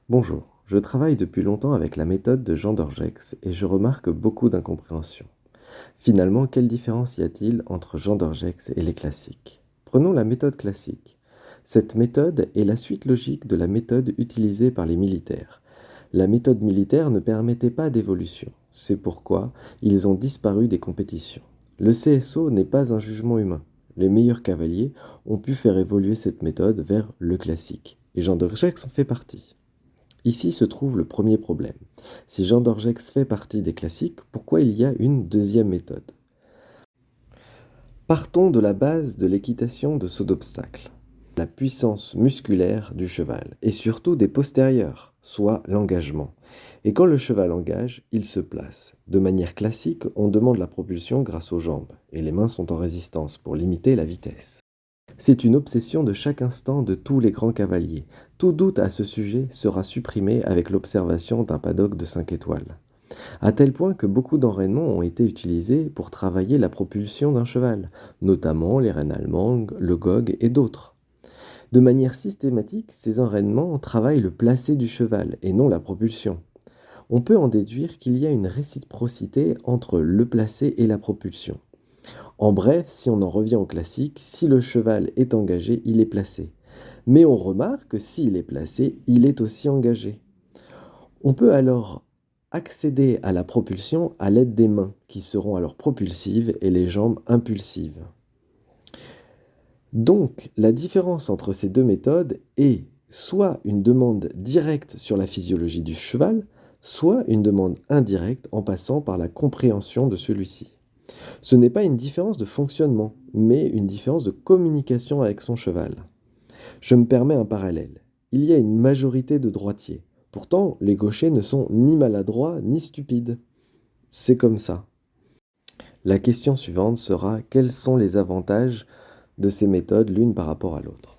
Bonjour, je travaille depuis longtemps avec la méthode de Jean Dorgex et je remarque beaucoup d'incompréhension. Finalement, quelle différence y a-t-il entre Jean Dorgex et les classiques? Prenons la méthode classique. Cette méthode est la suite logique de la méthode utilisée par les militaires. La méthode militaire ne permettait pas d'évolution. C'est pourquoi ils ont disparu des compétitions. Le CSO n'est pas un jugement humain. Les meilleurs cavaliers ont pu faire évoluer cette méthode vers le classique. Et Jean Dorgex en fait partie. Ici se trouve le premier problème. Si Jean Dorgex fait partie des classiques, pourquoi il y a une deuxième méthode? Partons de la base de l'équitation de saut d'obstacle, la puissance musculaire du cheval, et surtout des postérieurs, soit l'engagement. Et quand le cheval engage, il se place. De manière classique, on demande la propulsion grâce aux jambes, et les mains sont en résistance pour limiter la vitesse. C'est une obsession de chaque instant de tous les grands cavaliers. Tout doute à ce sujet sera supprimé avec l'observation d'un paddock de 5 étoiles. À tel point que beaucoup d'enraînements ont été utilisés pour travailler la propulsion d'un cheval, notamment les rennes allemandes, le gog et d'autres. De manière systématique, ces enraînements travaillent le placé du cheval et non la propulsion. On peut en déduire qu'il y a une réciprocité entre le placé et la propulsion. En bref, si on en revient au classique, si le cheval est engagé, il est placé. Mais on remarque que s'il est placé, il est aussi engagé. On peut alors accéder à la propulsion à l'aide des mains, qui seront alors propulsives et les jambes impulsives. Donc, la différence entre ces deux méthodes est soit une demande directe sur la physiologie du cheval, soit une demande indirecte en passant par la compréhension de celui-ci. Ce n'est pas une différence de fonctionnement, mais une différence de communication avec son cheval. Je me permets un parallèle. Il y a une majorité de droitiers. Pourtant, les gauchers ne sont ni maladroits ni stupides. C'est comme ça. La question suivante sera: quels sont les avantages de ces méthodes l'une par rapport à l'autre?